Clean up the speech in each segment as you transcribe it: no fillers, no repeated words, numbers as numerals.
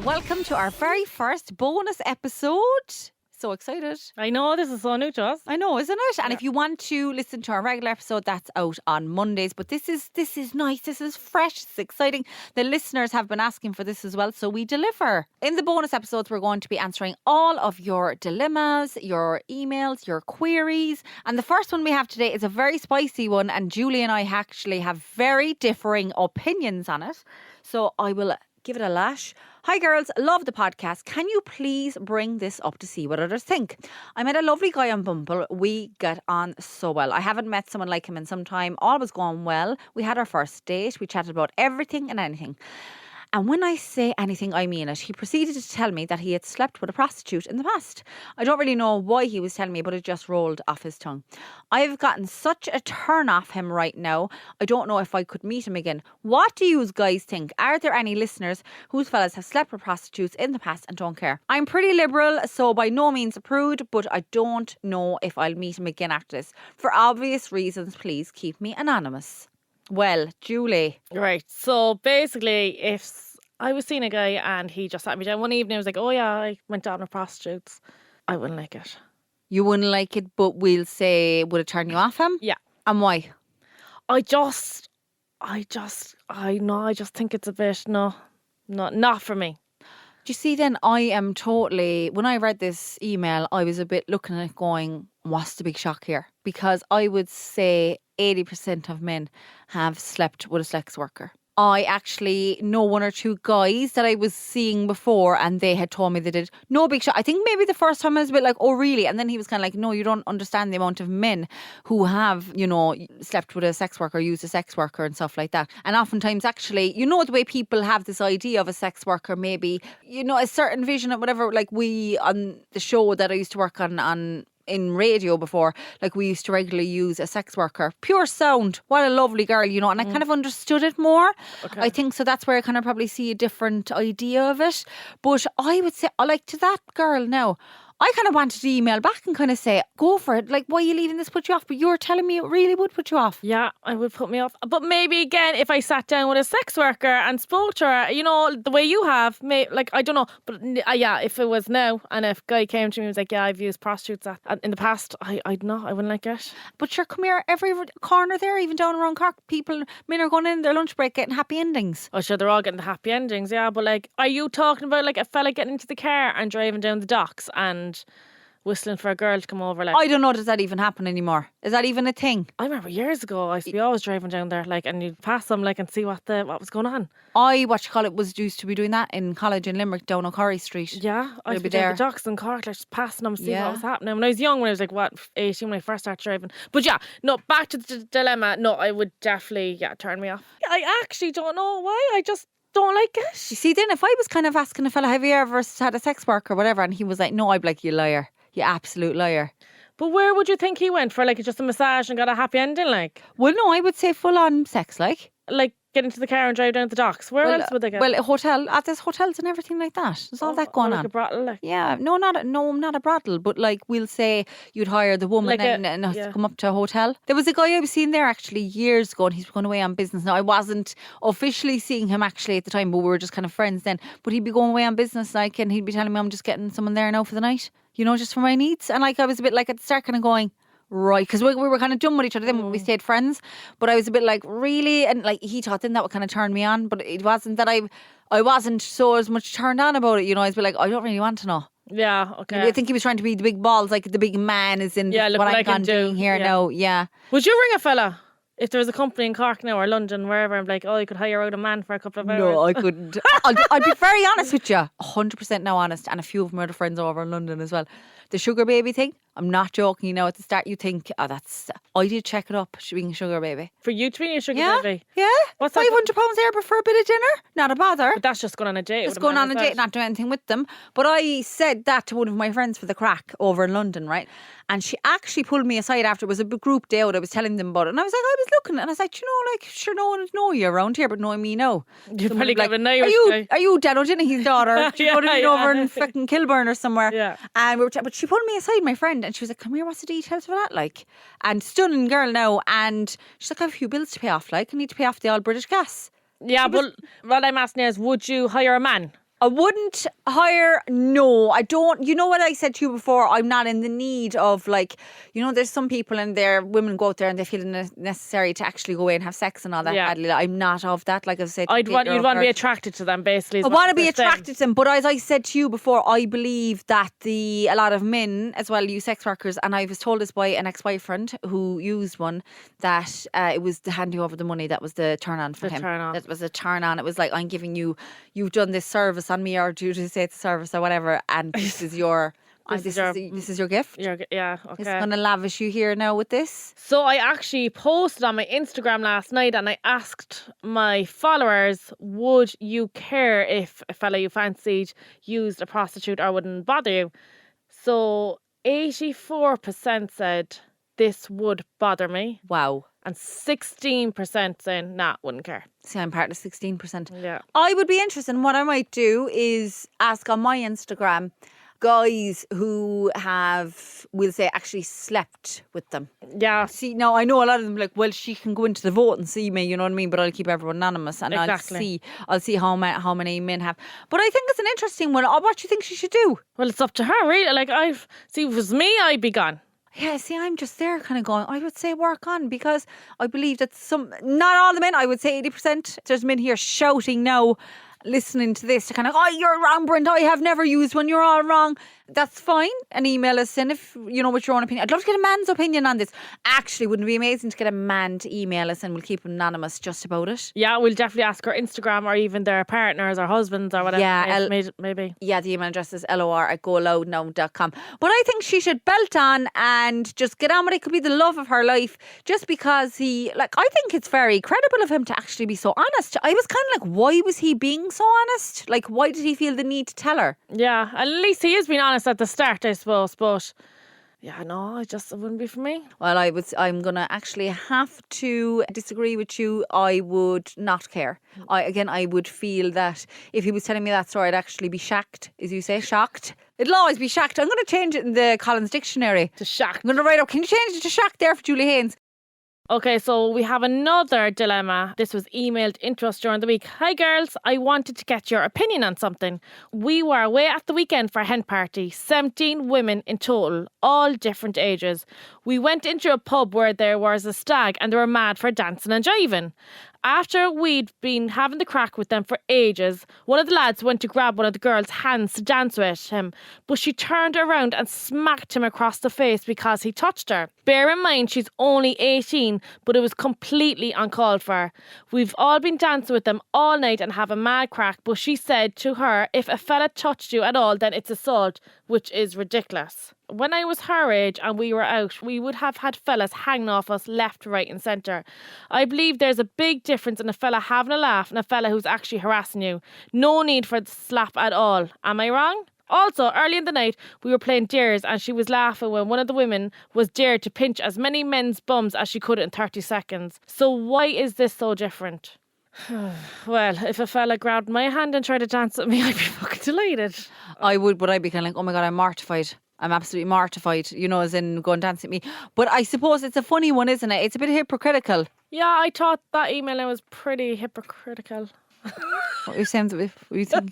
Welcome to our very first bonus episode. So excited. I know, this is so new to us. I know, isn't it? And if you want to listen to our regular episode, that's out on Mondays. But this is nice. This is fresh. It's exciting. The listeners have been asking for this as well, so we deliver. In the bonus episodes, we're going to be answering all of your dilemmas, your emails, your queries. And the first one we have today is a very spicy one. And Julie and I actually have very differing opinions on it. So I will give it a lash. Hi girls, love the podcast. Can you please bring this up to see what others think? I met a lovely guy on Bumble. We get on so well. I haven't met someone like him in some time. All was going well. We had our first date. We chatted about everything and anything. And when I say anything, I mean it. He proceeded to tell me that he had slept with a prostitute in the past. I don't really know why he was telling me, but it just rolled off his tongue. I've gotten such a turn off him right now. I don't know if I could meet him again. What do you guys think? Are there any listeners whose fellas have slept with prostitutes in the past and don't care? I'm pretty liberal, so by no means a prude, but I don't know if I'll meet him again after this. For obvious reasons, please keep me anonymous. Well, Julie. Right, so basically, if I was seeing a guy and he just sat me down one evening, I was like, oh yeah, I went down with prostitutes, I wouldn't like it. You wouldn't like it, but we'll say, would it turn you off him? Yeah. And why? I just think it's a bit, not for me. Do you see then, I am totally, when I read this email, I was a bit looking at it going, what's the big shock here? Because I would say 80% of men have slept with a sex worker. I actually know one or two guys that I was seeing before and they had told me they did. No big shock. I think maybe the first time I was a bit like, oh really? And then he was kind of like, no, you don't understand the amount of men who have, slept with a sex worker, used a sex worker and stuff like that. And oftentimes actually, the way people have this idea of a sex worker, maybe, a certain vision or whatever, like we on the show that I used to work on in radio before, like we used to regularly use a sex worker. Pure sound. What a lovely girl, and I kind of understood it more. Okay. I think so that's where I kind of probably see a different idea of it. But I would say, like to that girl now, I kind of wanted to email back and kind of say, go for it. Like, why are you leaving this put you off? But you're telling me it really would put you off. Yeah, it would put me off. But maybe again, if I sat down with a sex worker and spoke to her, the way you have, I don't know. But yeah, if it was now and if a guy came to me and was like, yeah, I've used prostitutes in the past, I wouldn't like it. But sure, come here, every corner there, even down around Cork, men are going in their lunch break getting happy endings. Oh, sure, they're all getting the happy endings, yeah. But like, are you talking about like a fella getting into the car and driving down the docks and whistling for a girl to come over? Like, I don't know, does that even happen anymore? Is that even a thing? I remember years ago I used to be always driving down there, like, and you'd pass them, like, and see what was going on. Was used to be doing that in college in Limerick down O'Curry Street. Yeah, I used to be down the docks in Cork, like, just passing them, see what was happening. When I was young, when I was like 18 when I first started driving. But yeah, no, back to the dilemma. No, I would definitely turn me off. I actually don't know why. I just don't like it. You see, then if I was kind of asking a fella, have you ever had a sex worker or whatever, and he was like, no, I'd be like, you liar. You absolute liar. But where would you think he went for, like, just a massage and got a happy ending, like? Well, no, I would say full on sex, like. Like, get into the car and drive down to the docks. Where else would they go? Well, there's hotels and everything like that. There's all that going on. Like a brothel, like? Yeah, not a brothel, but like we'll say you'd hire the woman like and come up to a hotel. There was a guy I was seeing there actually years ago, and he's going away on business. Now I wasn't officially seeing him actually at the time, but we were just kind of friends then. But he'd be going away on business, like, and he'd be telling me, I'm just getting someone there now for the night, just for my needs. And like I was a bit like at the start kind of going, right, because we were kind of done with each other then when we stayed friends, but I was a bit like, really? And like he thought then that would kind of turn me on, but it wasn't that I wasn't so as much turned on about it, I was like, I don't really want to know. Yeah, okay. I think he was trying to be the big balls, like the big man is in what I'm doing here now. Yeah. Would you ring a fella? If there was a company in Cork now or London, wherever, I'm like, you could hire out a man for a couple of hours. No, I couldn't. I'd be very honest with you. 100% now honest. And a few of my other friends over in London as well. The sugar baby thing, I'm not joking. At the start you think, I did check it up, being a sugar baby. For you to be a sugar baby? Yeah. What's £500 there for a bit of dinner? Not a bother. But that's just going on a date. It's going on a date, not doing anything with them. But I said that to one of my friends for the crack over in London, right? And she actually pulled me aside after. It was a group day out. I was telling them about it. And I was like, I was looking. And I was like, sure, no one would know you around here, but knowing me, no. You're probably like, are you Dano Dennehy's daughter? Over in fucking Kilburn or somewhere. Yeah. And but she pulled me aside, my friend, and she was like, come here, what's the details for that? Like, and stunning girl now. And she's like, I have a few bills to pay off. Like, I need to pay off the all British gas. Yeah, but what I'm asking is, would you hire a man? I wouldn't hire, no, I don't. You know what I said to you before? I'm not in the need of like, you know, there's some people and women go out there and they feel necessary to actually go away and have sex and all that. Badly. I'm not of that. Like I said, you'd want to be attracted to them, basically. I want to be attracted to them, but as I said to you before, I believe that a lot of men as well use sex workers, and I was told this by an ex-boyfriend who used one, that it was the handing over the money that was the turn on for him. That was a turn on. It was like, I'm giving you, you've done this service on me, or due to say it's a service or whatever, and this is your this is your gift. Yeah, okay. It's going to lavish you here now with this. So I actually posted on my Instagram last night and I asked my followers, would you care if a fella you fancied used a prostitute or wouldn't bother you? So 84% said this would bother me. Wow. And 16% saying, nah, wouldn't care. See, I'm part of 16%. Yeah. I would be interested. And what I might do is ask on my Instagram guys who we'll say, actually slept with them. Yeah. See, now I know a lot of them like, well, she can go into the vote and see me, you know what I mean? But I'll keep everyone anonymous, and exactly. I'll see how many men have. But I think it's an interesting one. What do you think she should do? Well, it's up to her, really. Like, if it was me, I'd be gone. Yeah, see, I'm just there kind of going, I would say work on, because I believe that not all the men, I would say 80%, there's men here shouting now, listening to this, to kind of, oh, you're wrong, Brenda, I have never used one, you're all wrong. That's fine. And email us in if, you know, with your own opinion. I'd love to get a man's opinion on this. Actually, wouldn't it be amazing to get a man to email us, and we'll keep him anonymous just about it? Yeah, we'll definitely ask our Instagram or even their partners or husbands or whatever. Yeah, maybe. Yeah, the email address is lor@goloudnow.com. But I think she should belt on and just get on with it. It could be the love of her life, just because I think it's very credible of him to actually be so honest. I was kind of like, why was he being so honest? Like, why did he feel the need to tell her? Yeah, at least he is being honest at the start, I suppose, but yeah, no, it wouldn't be for me. Well, I'm going to actually have to disagree with you. I would not care. I would feel that if he was telling me that story, I'd actually be shocked, as you say, shocked. It'll always be shocked. I'm going to change it in the Collins Dictionary. To shocked. I'm going to write up, can you change it to shocked there for Julie Haynes? Okay, so we have another dilemma. This was emailed into us during the week. Hi girls, I wanted to get your opinion on something. We were away at the weekend for a hen party, 17 women in total, all different ages. We went into a pub where there was a stag and they were mad for dancing and jiving. After we'd been having the crack with them for ages, one of the lads went to grab one of the girls' hands to dance with him, but she turned around and smacked him across the face because he touched her. Bear in mind, she's only 18, but it was completely uncalled for. We've all been dancing with them all night and have a mad crack, but she said to her, if a fella touched you at all, then it's assault, which is ridiculous. When I was her age and we were out, we would have had fellas hanging off us left, right and centre. I believe there's a big difference in a fella having a laugh and a fella who's actually harassing you. No need for the slap at all. Am I wrong? Also, early in the night, we were playing dares and she was laughing when one of the women was dared to pinch as many men's bums as she could in 30 seconds. So why is this so different? Well, if a fella grabbed my hand and tried to dance with me, I'd be fucking delighted. I would, but I'd be kind of like, oh my God, I'm mortified. I'm absolutely mortified, you know, as in go and dance with me. But I suppose it's a funny one, isn't it? It's a bit hypocritical. Yeah, I thought that email was pretty hypocritical. What you're saying, you think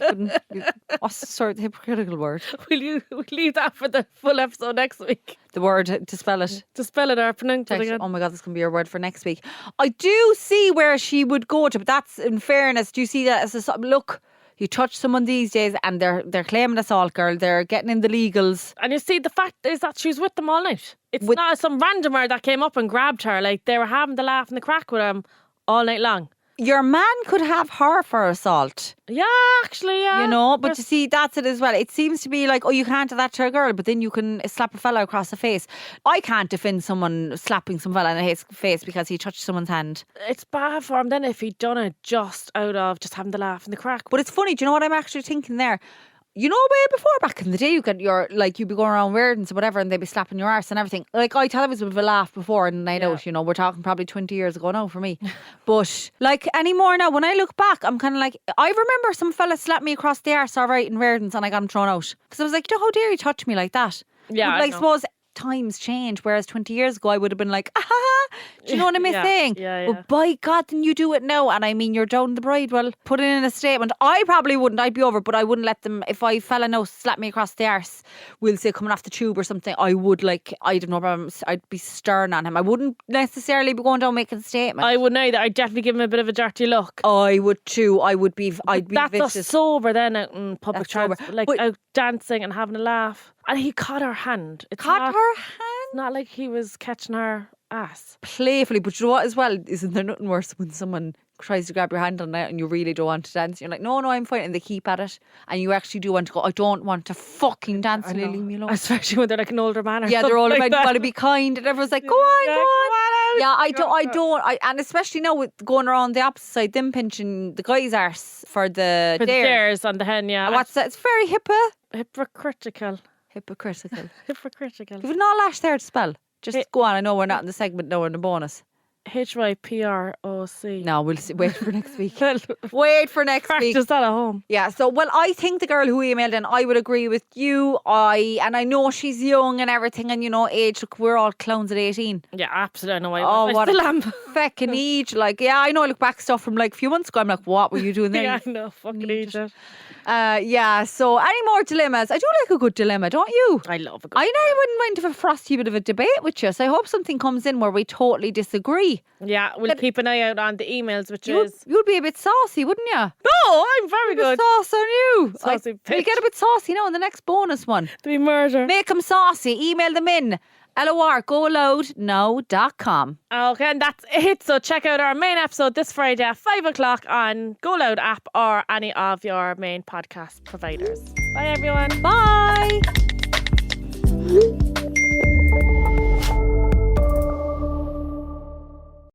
what's the sort of hypocritical word? We'll leave that for the full episode next week. The word, to spell it. To spell it or pronounce it again. Oh my God, this can be your word for next week. I do see where she would go to, but that's, in fairness, do you see that as a look? You touch someone these days and they're claiming assault, girl. They're getting in the legals. And you see, the fact is that she was with them all night. It's not some randomer that came up and grabbed her. Like, they were having the laugh and the crack with him all night long. Your man could have her for assault. Yeah, actually, yeah. You know, but you see, that's it as well. It seems to be like, oh, you can't do that to a girl, but then you can slap a fella across the face. I can't defend someone slapping some fella in the face because he touched someone's hand. It's bad for him then if he'd done it just out of just having the laugh and the crack. But it's funny, do you know what I'm actually thinking there? You know, way before, back in the day, you'd be going around weird and whatever, and they'd be slapping your arse and everything. Like, I thought it was a bit of a laugh before in the night out, you know, we're talking probably 20 years ago now for me. But, like, anymore now, when I look back, I'm kind of like, I remember some fella slapped me across the arse, all right, in Verdens, and I got him thrown out. Because I was like, how dare you touch me like that? Yeah, but, like, I suppose times change. Whereas 20 years ago, I would have been like, do you know what I'm saying? Yeah. But by God, then you do it now. And I mean, you're down the bride. Well, put it in a statement. I probably wouldn't. I'd be over, but I wouldn't let them. If I fella now slap me across the arse, we'll say coming off the tube or something, I would I'd have no problem. I'd be stern on him. I wouldn't necessarily be going down making a statement. I wouldn't either. I'd definitely give him a bit of a dirty look. I would too. I'd be That's vicious. us sober then out in public That's sober. transport, like But- out dancing and having a laugh. And he caught her hand. It's Caught not, her hand not like he was catching her ass. playfully, but you know what as well? Isn't there nothing worse when someone tries to grab your hand on it and you really don't want to dance? You're like, no, I'm fine. And they keep at it. And you actually do want to go, I don't want to fucking dance. I And they know. leave me alone. Especially when they're like an older man or Yeah, something they're all like about that. got to be kind, and everyone's like, go on. out. Yeah, I don't, and especially now with going around the opposite side, them pinching the guy's arse for the For the dare. dares on the hen, yeah. What's that? It's very Hypocritical. hypocritical. Hypocritical. You've not lash there to spell. Just go on. I know we're not in the segment now, we're in the bonus. HYPROC. No, we'll see. Wait for next week. Wait for next week. Practice that at home. Yeah, so, well, I think the girl who emailed in, I would agree with you. And I know she's young and everything, and, age, look, we're all clowns at 18. Yeah, absolutely. No, Oh, I what still a am. feckin' age. Like, yeah, I know I look back stuff from like a few months ago. I'm like, what were you doing there? Yeah, I know. Fucking idiot. Yeah, so any more dilemmas? I do like a good dilemma, don't you? I love a good I know I wouldn't mind if a frosty bit of a debate with you. So I hope something comes in where we totally disagree. Yeah, we'll keep an eye out on the emails, which You'd is... be a bit saucy, wouldn't you? No, I'm very good. Sauce on you. Saucy We'll bitch. get a bit saucy now in the next bonus one. To be murder. Make them saucy. Email them in. LOR@GoLoudNow.com. Okay, and that's it. So check out our main episode this Friday at 5 o'clock on GoLoud app or any of your main podcast providers. Bye, everyone. Bye.